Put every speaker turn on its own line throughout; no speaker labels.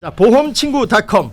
자, 보험친구닷컴.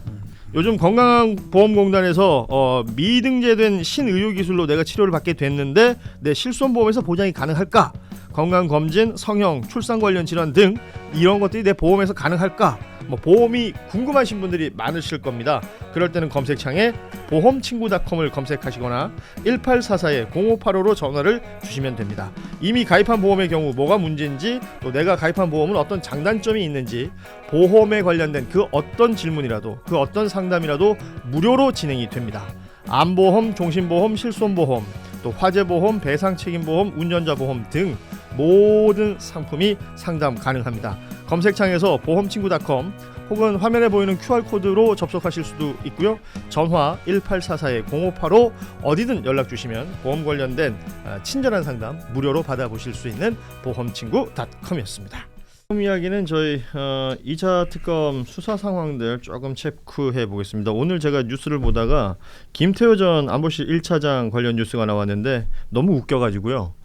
요즘 건강보험공단에서 미등재된 신의료기술로 내가 치료를 받게 됐는데 내 실손보험에서 보장이 가능할까? 건강검진, 성형, 출산 관련 질환 등 이런 것들이 내 보험에서 가능할까? 보험이 궁금하신 분들이 많으실 겁니다. 그럴 때는 검색창에 보험친구닷컴을 검색하시거나 1844-0585로 전화를 주시면 됩니다. 이미 가입한 보험의 경우 뭐가 문제인지, 또 내가 가입한 보험은 어떤 장단점이 있는지, 보험에 관련된 그 어떤 질문이라도, 그 어떤 상담이라도 무료로 진행이 됩니다. 암보험, 종신보험, 실손보험, 또 화재보험, 배상책임보험, 운전자보험 등 모든 상품이 상담 가능합니다. 검색창에서 보험친구닷컴 혹은 화면에 보이는 QR코드로 접속하실 수도 있고요. 전화 1844-0585 어디든 연락 주시면 보험 관련된 친절한 상담 무료로 받아보실 수 있는 보험친구닷컴이었습니다. 다음 이야기는 저희 2차 특검 수사 상황들 조금 체크해 보겠습니다. 오늘 제가 뉴스를 보다가 김태호 전 안보실 1차장 관련 뉴스가 나왔는데 너무 웃겨가지고요.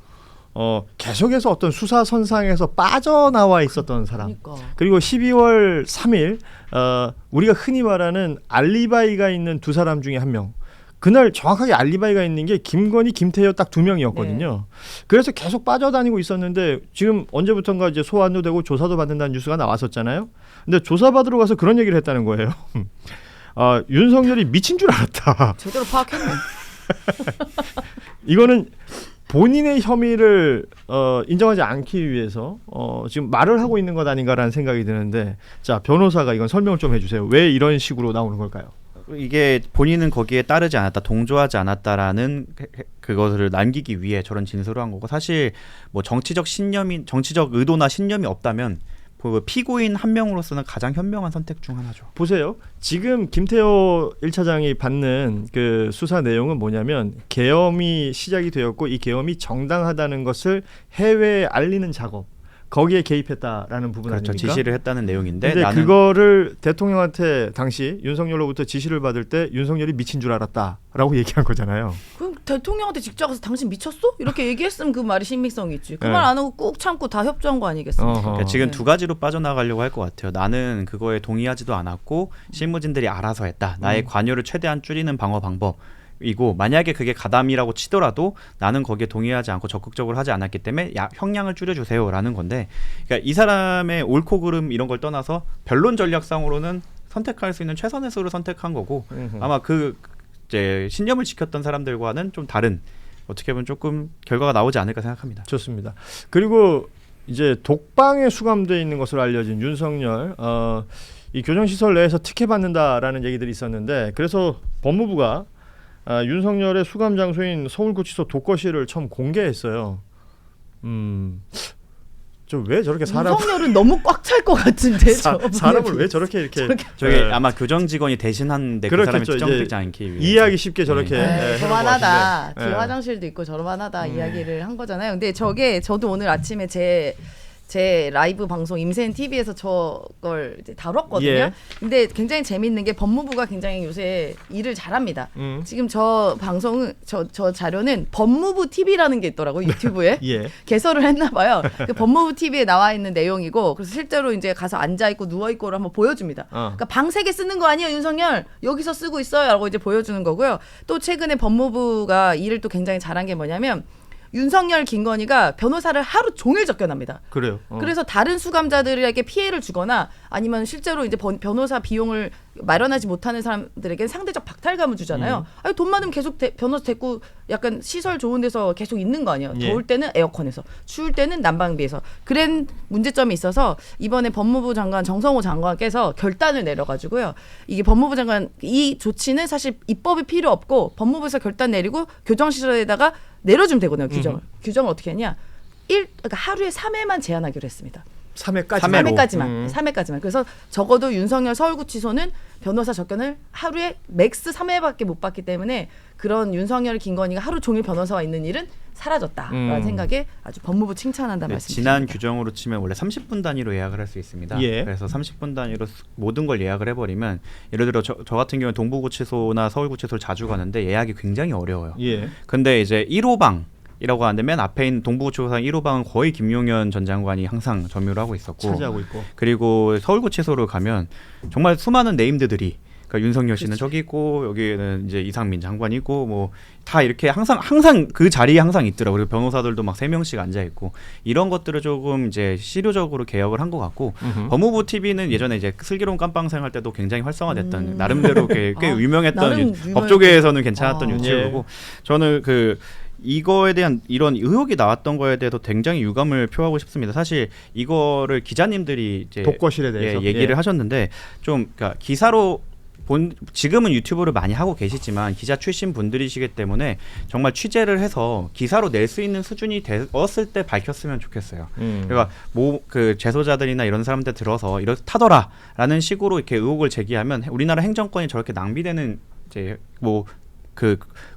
계속해서 어떤 수사 선상에서 빠져나와 있었던 사람. 그리고 12월 3일 우리가 흔히 말하는 알리바이가 있는 두 사람 중에 한 명. 그날 정확하게 알리바이가 있는 게 김건희, 김태호 딱 두 명이었거든요. 네. 그래서 계속 빠져다니고 있었는데 지금 언제부턴가 이제 소환도 되고 조사도 받는다는 뉴스가 나왔었잖아요. 근데 조사받으러 가서 그런 얘기를 했다는 거예요. 윤석열이 미친 줄 알았다.
제대로 파악했네.
이거는 본인의 혐의를 인정하지 않기 위해서 지금 말을 하고 있는 것 아닌가라는 생각이 드는데, 자, 변호사가 이건 설명을 좀 해주세요. 왜 이런 식으로 나오는 걸까요?
이게 본인은 거기에 따르지 않았다, 동조하지 않았다라는 그것을 남기기 위해 저런 진술을 한 거고, 사실 뭐 정치적 의도나 신념이 없다면 피고인 한 명으로서는 가장 현명한 선택 중 하나죠.
보세요. 지금 김태호 1차장이 받는 그 수사 내용은 뭐냐면, 계엄이 시작이 되었고 이 계엄이 정당하다는 것을 해외에 알리는 작업, 거기에 개입했다라는 부분
그렇죠.
아닙니까?
지시를 했다는 내용인데,
근데
나는
그거를 대통령한테 당시 윤석열로부터 지시를 받을 때 윤석열이 미친 줄 알았다라고 얘기한 거잖아요.
그럼 대통령한테 직접 가서 당신 미쳤어? 이렇게 얘기했으면 그 말이 신빙성이 있지. 그
네.
말 안 하고 꾹 참고 다 협조한 거 아니겠습니까?
그러니까 지금 두 가지로 빠져나가려고 할 것 같아요. 나는 그거에 동의하지도 않았고 실무진들이 알아서 했다. 나의 관여를 최대한 줄이는 방어 방법. 이고, 만약에 그게 가담이라고 치더라도 나는 거기에 동의하지 않고 적극적으로 하지 않았기 때문에 형량을 줄여주세요라는 건데, 그러니까 이 사람의 옳고 그름 이런 걸 떠나서 변론 전략상으로는 선택할 수 있는 최선의 수를 선택한 거고, 아마 그 이제 신념을 지켰던 사람들과는 좀 다른, 어떻게 보면 조금 결과가 나오지 않을까 생각합니다.
좋습니다. 그리고 이제 독방에 수감되어 있는 것으로 알려진 윤석열, 이 교정시설 내에서 특혜 받는다라는 얘기들이 있었는데, 그래서 법무부가 윤석열의 수감 장소인 서울구치소 독거실을 처음 공개했어요. 저 왜 저렇게
윤석열은 너무 꽉 찰 것 같은데.
사람을 왜 저렇게 이렇게
저게 아마 교정 직원이 대신한데 그 사람이
그렇겠죠.
특정되지 않기 위해
이해하기 쉽게 저렇게 해놓은 것
저만하다. 뒤에
같은데.
화장실도 있고 저만하다 이야기를 한 거잖아요. 근데 저도 오늘 아침에 제 라이브 방송 임세인 TV에서 저걸 이제 다뤘거든요.
예.
근데 굉장히 재밌는 게 법무부가 굉장히 요새 일을 잘합니다. 지금 저 방송은 저 자료는 법무부 TV라는 게 있더라고, 유튜브에.
예.
개설을 했나 봐요. 그 법무부 TV에 나와 있는 내용이고, 그래서 실제로 이제 가서 앉아 있고 누워 있고를 한번 보여줍니다. 그러니까 방 3개 쓰는 거 아니에요, 윤석열? 여기서 쓰고 있어요라고 이제 보여주는 거고요. 또 최근에 법무부가 일을 또 굉장히 잘한 게 뭐냐면, 윤석열, 김건희가 변호사를 하루 종일 적견합니다.
그래요.
그래서 다른 수감자들에게 피해를 주거나 아니면 실제로 이제 변호사 비용을 마련하지 못하는 사람들에게 상대적 박탈감을 주잖아요. 아니, 돈 많으면 계속 변호사 데리고 약간 시설 좋은 데서 계속 있는 거 아니에요.
예.
더울 때는 에어컨에서, 추울 때는 난방비에서. 그런 문제점이 있어서 이번에 법무부 장관 정성호 장관께서 결단을 내려가지고요. 이게 법무부 장관 이 조치는 사실 입법이 필요 없고 법무부에서 결단 내리고 교정시설에다가 내려주면 되거든요. 규정을 어떻게 했냐? 그러니까 하루에 3회만 제한하기로 했습니다. 3회까지만. 그래서 적어도 윤석열 서울구치소는 변호사 접견을 하루에 맥스 3회밖에 못 받기 때문에 그런 윤석열, 김건희가 하루 종일 변호사와 있는 일은 사라졌다라는 생각에 아주 법무부 칭찬한다 말씀드립니다.
지난 규정으로 치면 원래 30분 단위로 예약을 할 수 있습니다.
예.
그래서 30분 단위로 모든 걸 예약을 해버리면, 예를 들어 저 같은 경우는 동부구치소나 서울구치소를 자주 가는데 예약이 굉장히 어려워요.
예.
근데 이제 1호방 이라고 하는데 맨 앞에 있는 동부구치소상 1호방은 거의 김용현 전 장관이 항상 점유를 하고 있었고
차지하고 있고.
그리고 서울구치소를 가면 정말 수많은 네임드들이 그러니까 윤석열 씨는 저기 있고 여기에는 이제 이상민 장관이 있고 뭐 다 이렇게 항상 그 자리에 항상 있더라고요. 그리고 변호사들도 막 3명씩 앉아 있고 이런 것들을 조금 이제 실효적으로 개혁을 한 것 같고 법무부 TV는 예전에 이제 슬기로운 깜빵생 할 때도 굉장히 활성화됐던 나름대로 꽤 유명했던
나름
법조계에서는 괜찮았던
아.
유튜브고 저는 이거에 대한 이런 의혹이 나왔던 거에 대해서 굉장히 유감을 표하고 싶습니다. 사실 이거를 기자님들이 이제
독거실에 대해서
얘기를 하셨는데 좀 그러니까 기사로 지금은 유튜브를 많이 하고 계시지만 기자 출신 분들이시기 때문에 정말 취재를 해서 기사로 낼 수 있는 수준이 되었을 때 밝혔으면 좋겠어요. 그러니까 그 재소자들이나 이런 사람들 들어서 이렇다더라라는 식으로 이렇게 의혹을 제기하면 우리나라 행정권이 저렇게 낭비되는 이제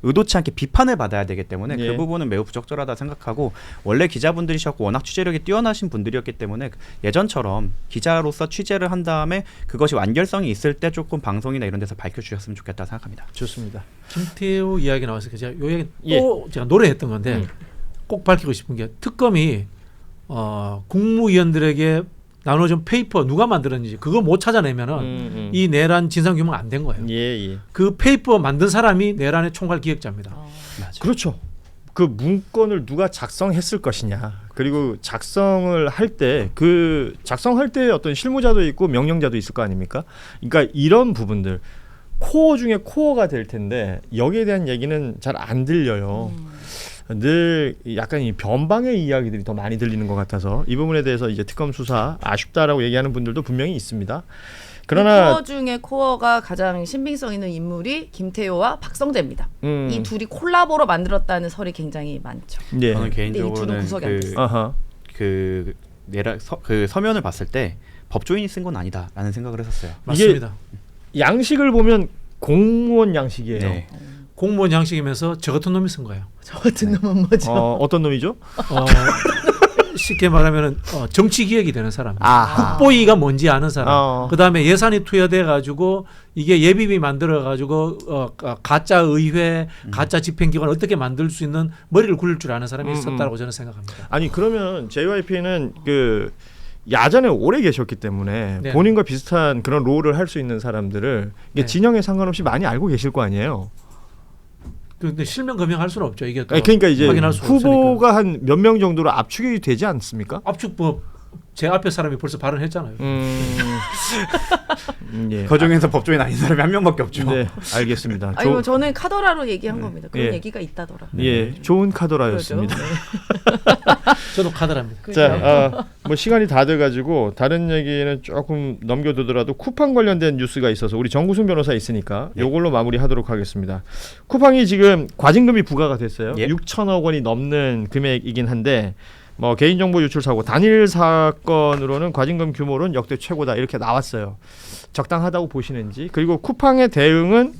의도치 않게 비판을 받아야 되기 때문에
예.
그 부분은 매우 부적절하다 생각하고 원래 기자분들이셨고 워낙 취재력이 뛰어나신 분들이었기 때문에 예전처럼 기자로서 취재를 한 다음에 그것이 완결성이 있을 때 조금 방송이나 이런 데서 밝혀주셨으면 좋겠다 생각합니다.
좋습니다.
김태우 이야기 나왔으니까 제가 요 얘기
예.
또 제가 노래했던 건데 꼭 밝히고 싶은 게 특검이 국무위원들에게 나눠준 페이퍼 누가 만들었는지 그거 못 찾아내면은 이 내란 진상규명 안 된 거예요.
예.
그 페이퍼 만든 사람이 내란의 총괄 기획자입니다.
맞아.
그렇죠. 그 문건을 누가 작성했을 것이냐. 그리고 작성을 할 때 작성할 때 어떤 실무자도 있고 명령자도 있을 거 아닙니까? 그러니까 이런 부분들 코어 중에 코어가 될 텐데 여기에 대한 얘기는 잘 안 들려요. 늘 약간 이 변방의 이야기들이 더 많이 들리는 것 같아서 이 부분에 대해서 이제 특검 수사 아쉽다라고 얘기하는 분들도 분명히 있습니다. 그러나
코어 중에 코어가 가장 신빙성 있는 인물이 김태효와 박성재입니다. 이 둘이 콜라보로 만들었다는 설이 굉장히 많죠.
예.
저는
둘은
개인적으로는
구석이 안 됐어요.
아하.
그 서면을 봤을 때 법조인이 쓴 건 아니다라는 생각을 했었어요.
맞습니다.
양식을 보면 공무원 양식이에요.
네.
공무원 양식이면서 저 같은 놈이 쓴 거예요.
저 같은 놈은 뭐죠?
어떤 놈이죠?
쉽게 말하면 정치 기획이 되는 사람.
아하.
국보위가 뭔지 아는 사람. 그 다음에 예산이 투여돼 가지고 이게 예비비 만들어 가지고 가짜 의회, 가짜 집행기관 어떻게 만들 수 있는 머리를 굴릴 줄 아는 사람이 있었다고 저는 생각합니다.
아니 그러면 JYP는 야전에 오래 계셨기 때문에
네.
본인과 비슷한 그런 롤을 할 수 있는 사람들을 이게
네.
진영에 상관없이 많이 알고 계실 거 아니에요.
근데 실명 검증할 수는 없죠. 이게 또
아니, 그러니까 이제
확인할 수가 없으니까.
후보가 한 몇 명 정도로 압축이 되지 않습니까?
압축법 제 앞에 사람이 벌써 발언했잖아요.
예.
그 중에서 법조인 아닌 사람이 한 명밖에 없죠.
네, 알겠습니다.
아니 뭐 저는 카더라로 얘기한 겁니다. 그런
예.
얘기가 있다더라.
예, 좋은 카더라였습니다.
그러죠.
저도 카드랍니다.
네.
자, 뭐 시간이 다 돼가지고 다른 얘기는 조금 넘겨두더라도 쿠팡 관련된 뉴스가 있어서 우리 정구순 변호사 있으니까 요걸로 마무리하도록 하겠습니다. 쿠팡이 지금 과징금이 부과가 됐어요.
예.
6천억 원이 넘는 금액이긴 한데 뭐 개인정보 유출 사고 단일 사건으로는 과징금 규모는 역대 최고다 이렇게 나왔어요. 적당하다고 보시는지 그리고 쿠팡의 대응은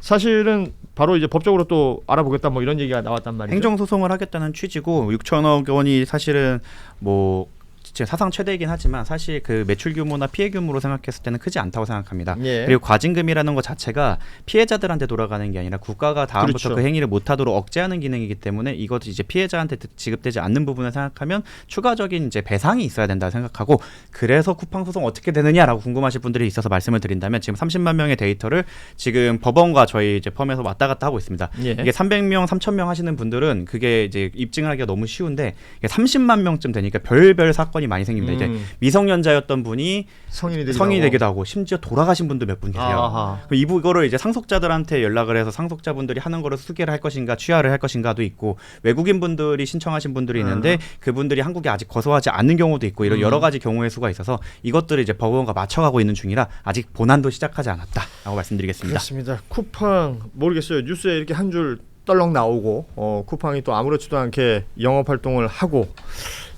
사실은 바로 이제 법적으로 또 알아보겠다 뭐 이런 얘기가 나왔단 말이죠.
행정소송을 하겠다는 취지고 6천억 원이 사실은 뭐 진짜 사상 최대이긴 하지만 사실 그 매출 규모나 피해 규모로 생각했을 때는 크지 않다고 생각합니다.
예.
그리고 과징금이라는 것 자체가 피해자들한테 돌아가는 게 아니라 국가가 다음부터
그렇죠.
그 행위를 못하도록 억제하는 기능이기 때문에 이것도 이제 피해자한테 지급되지 않는 부분을 생각하면 추가적인 이제 배상이 있어야 된다 생각하고 그래서 쿠팡 소송 어떻게 되느냐라고 궁금하실 분들이 있어서 말씀을 드린다면 지금 30만 명의 데이터를 지금 법원과 저희 이제 펌에서 왔다 갔다 하고 있습니다.
예.
이게 300명, 3,000명 하시는 분들은 그게 이제 입증하기가 너무 쉬운데 이게 30만 명쯤 되니까 별별 사건이 많이 생깁니다. 이제 미성년자였던 분이 성인이 되기도 하고 심지어 돌아가신 분도 몇 분 계세요.
아하.
이거를 이제 상속자들한테 연락을 해서 상속자분들이 하는 거를 수개를 할 것인가 취하를 할 것인가도 있고 외국인 분들이 신청하신 분들이 있는데 그분들이 한국에 아직 거소하지 않는 경우도 있고 이런 여러 가지 경우의 수가 있어서 이것들을 이제 법원과 맞춰가고 있는 중이라 아직 본안도 시작하지 않았다라고 말씀드리겠습니다.
그렇습니다. 쿠팡 모르겠어요. 뉴스에 이렇게 한 줄 떨렁 나오고 쿠팡이 또 아무렇지도 않게 영업 활동을 하고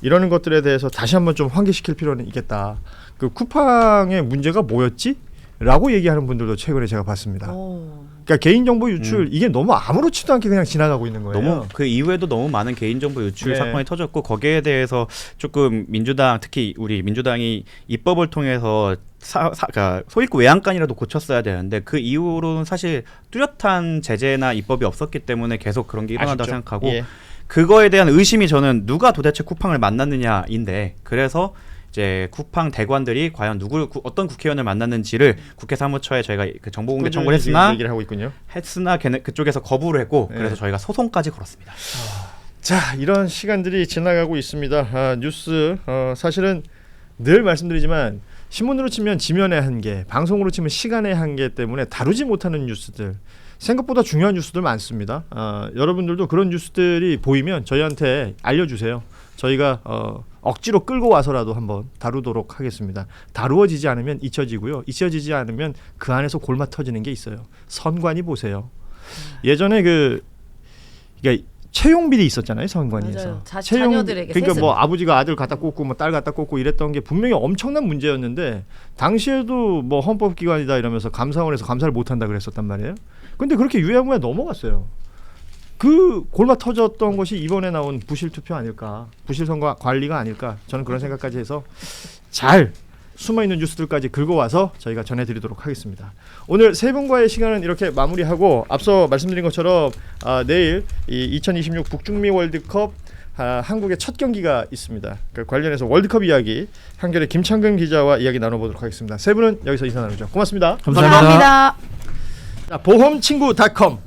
이러는 것들에 대해서 다시 한번 좀 환기시킬 필요는 있겠다. 그 쿠팡의 문제가 뭐였지? 라고 얘기하는 분들도 최근에 제가 봤습니다. 그러니까 개인정보 유출 이게 너무 아무렇지도 않게 그냥 지나가고 있는 거예요.
너무 그 이후에도 너무 많은 개인정보 유출
네.
사건이 터졌고 거기에 대해서 조금 민주당 특히 우리 민주당이 입법을 통해서 그러니까 소입구 외양간이라도 고쳤어야 되는데 그 이후로는 사실 뚜렷한 제재나 입법이 없었기 때문에 계속 그런 게 일어난다고
아쉽죠.
생각하고
예.
그거에 대한 의심이 저는 누가 도대체 쿠팡을 만났느냐인데 그래서 이제 쿠팡 대관들이 과연 어떤 국회의원을 만났는지를 국회 사무처에 저희가 그 정보 공개 청구를
얘기를 하고 있군요.
했으나 그쪽에서 거부를 했고
네.
그래서 저희가 소송까지 걸었습니다.
자, 이런 시간들이 지나가고 있습니다. 뉴스 사실은 늘 말씀드리지만 신문으로 치면 지면의 한계, 방송으로 치면 시간의 한계 때문에 다루지 못하는 뉴스들 생각보다 중요한 뉴스들 많습니다. 여러분들도 그런 뉴스들이 보이면 저희한테 알려주세요. 저희가 억지로 끌고 와서라도 한번 다루도록 하겠습니다. 다루어지지 않으면 잊혀지고요. 잊혀지지 않으면 그 안에서 골마 터지는 게 있어요. 선관위 보세요. 예전에 그러니까 채용 비리 있었잖아요, 선관위에서.
맞아요. 자녀들에게
그러니까
세습.
뭐 아버지가 아들 갖다 꽂고 뭐 딸 갖다 꽂고 이랬던 게 분명히 엄청난 문제였는데 당시에도 뭐 헌법기관이다 이러면서 감사원에서 감사를 못한다 그랬었단 말이에요. 근데 그렇게 유야무야 넘어갔어요. 그 골마 터졌던 것이 이번에 나온 부실 투표 아닐까, 부실 선거 관리가 아닐까, 저는 그런 생각까지 해서 잘 숨어있는 뉴스들까지 긁어와서 저희가 전해드리도록 하겠습니다. 오늘 세 분과의 시간은 이렇게 마무리하고 앞서 말씀드린 것처럼 내일 이 2026 북중미 월드컵 한국의 첫 경기가 있습니다. 그 관련해서 월드컵 이야기 한겨레 김창근 기자와 이야기 나눠보도록 하겠습니다. 세 분은 여기서 인사 나누죠. 고맙습니다.
감사합니다.
자, 보험친구.com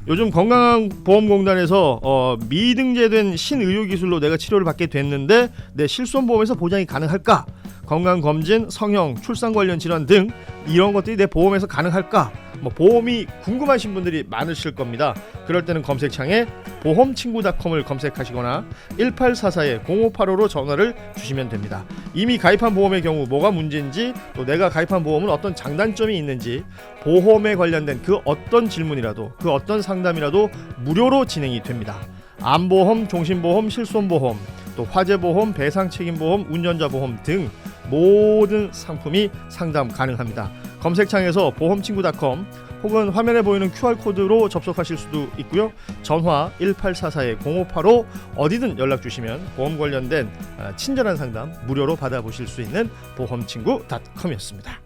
요즘 건강보험공단에서 미등재된 신의료기술로 내가 치료를 받게 됐는데 내 실손보험에서 보장이 가능할까? 건강검진, 성형, 출산 관련 질환 등 이런 것들이 내 보험에서 가능할까? 뭐 보험이 궁금하신 분들이 많으실 겁니다. 그럴 때는 검색창에 보험친구.com을 검색하시거나 1844-0585로 전화를 주시면 됩니다. 이미 가입한 보험의 경우 뭐가 문제인지 또 내가 가입한 보험은 어떤 장단점이 있는지 보험에 관련된 그 어떤 질문이라도 그 어떤 상담이라도 무료로 진행이 됩니다. 암보험, 종신보험, 실손보험, 또 화재보험, 배상책임보험, 운전자보험 등 모든 상품이 상담 가능합니다. 검색창에서 보험친구.com 혹은 화면에 보이는 QR코드로 접속하실 수도 있고요. 전화 1844-0585 어디든 연락 주시면 보험 관련된 친절한 상담 무료로 받아보실 수 있는 보험친구.com이었습니다.